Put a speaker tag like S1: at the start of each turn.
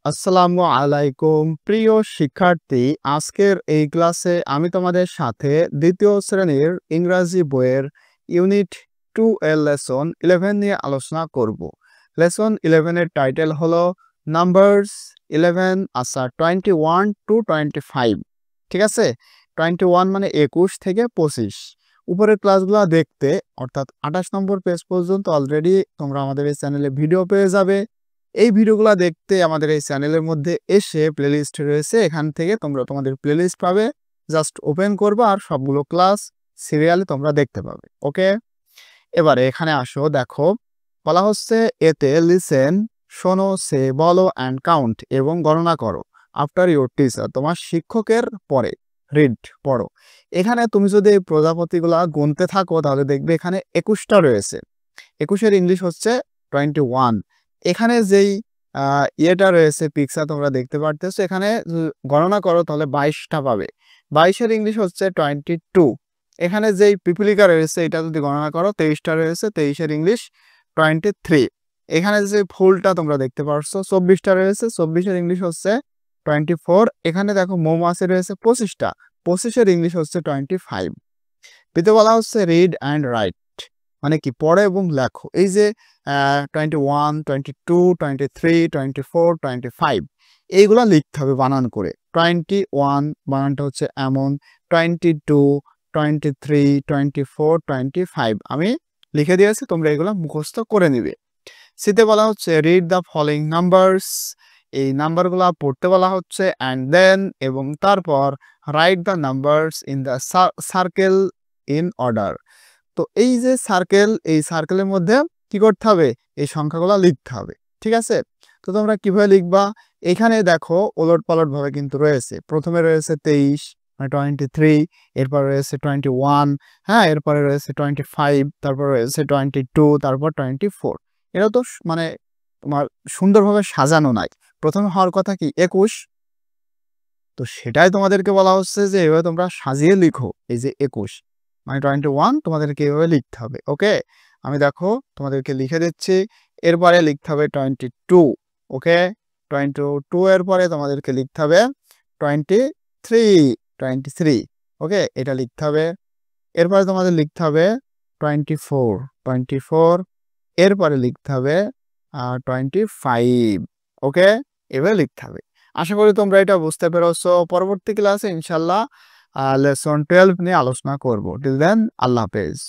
S1: আসসালামু আলাইকুম প্রিয় শিক্ষার্থী, আজকের এই ক্লাসে আমি তোমাদের সাথে দ্বিতীয় শ্রেণীর ইংরাজি বইয়ের ইউনিট 2 এর লেসন 11 নিয়ে আলোচনা করব। লেসন 11 এর টাইটেল হলো নাম্বারস 11 আচ্ছা 21 টু 25। ঠিক আছে, 21 মানে 21 থেকে 25। উপরের ক্লাসগুলো দেখতে অর্থাৎ 28 নম্বর পেজ পর্যন্ত অলরেডি তোমরা আমাদের এই চ্যানেলে ভিডিও পেয়ে যাবে। এই ভিডিওগুলো দেখতে আমাদের এই চ্যানেলের মধ্যে এসে প্লেলিস্ট রয়েছে, এখান থেকে তোমরা তোমাদের প্লেলিস্ট পাবে, জাস্ট ওপেন করবে আর সবগুলো ক্লাস সিরিয়ালে তোমরা দেখতে পাবে। ওকে, এবারে এখানে আসো, দেখো বলা হচ্ছে এতে লিসেন শোনো, সে বলো অ্যান্ড কাউন্ট এবং গণনা করো আফটার ইউর টিচার, তোমার শিক্ষকের পরে। রিড পড়ো। এখানে তুমি যদি এই প্রজাপতিগুলা গুনতে থাকো তাহলে দেখবে এখানে 21টা রয়েছে। 21-এর ইংলিশ হচ্ছে 21। এখানে যেই ইয়েটা রয়েছে পিকচার তোমরা দেখতে পারতেছো, এখানে গণনা করো তাহলে 22টা পাবে। 22-এর ইংলিশ হচ্ছে 22। এখানে যেই পিপিলিকা রয়েছে এটা যদি গণনা করো 23টা রয়েছে, 23-এর ইংলিশ 23। এখানে যে ফুলটা তোমরা দেখতে পারছো 24টা রয়েছে, 24-এর ইংলিশ হচ্ছে 24। এখানে দেখো মৌমাছি রয়েছে 25টা, 25-এর ইংলিশ হচ্ছে 25। পিতে বলা হচ্ছে রিড অ্যান্ড রাইট, মানে কি পড়ো এবং লেখো। এই যে 21, 22, 23, 24, 25 এইগুলা লিখতে হবে বানান করে। 21 বানানটা হচ্ছে এমন, 22, 23, 24, 25 আমি লিখে দিয়েছি, তোমরা এগুলো মুখস্থ করে নিবে। সিতে বলা হচ্ছে রিড দ্য ফলোইং নাম্বারস, এই নাম্বারগুলা পড়তে বলা হচ্ছে, অ্যান্ড দেন এবং তারপর write the numbers in the circle in order. তো এই যে সার্কেল, এই সার্কেলের মধ্যে কি করতে হবে, এই সংখ্যাগুলো লিখতে হবে। ঠিক আছে, তো তোমরা কিভাবে লিখবা, এখানে দেখো ওলট পালট ভাবে কিন্তু রয়েছে। প্রথমে রয়েছে 23 মানে 23, এরপর রয়েছে 21, হ্যাঁ, এরপরে রয়েছে 25, তারপর রয়েছে 22, তারপর 24। এটা তো মানে তোমার সুন্দরভাবে সাজানো নাই। প্রথমে হওয়ার কথা কি 21, তো সেটাই তোমাদেরকে বলা হচ্ছে যে এভাবে তোমরা সাজিয়ে লিখো। এই যে 21 মানে 21 তোমাদেরকে এভাবে লিখতে হবে। ওকে, আমি দেখো তোমাদেরকে লিখে দিচ্ছি। এরপরে লিখতে হবে 22। ওকে, 22 এর পরে তোমাদেরকে লিখতে হবে 23, 23। ওকে, এটা লিখতে হবে। এরপরে তোমাদের লিখতে হবে 24, 24। এরপরে লিখতে হবে 25। ওকে, এভাবে লিখতে হবে। আশা করি তোমরা এটা বুঝতে পেরেছো। পরবর্তী ক্লাসে ইনশাল্লাহ লেসন 12 নিয়ে আলোচনা করব। টিল দেন আল্লাহ হাফেজ।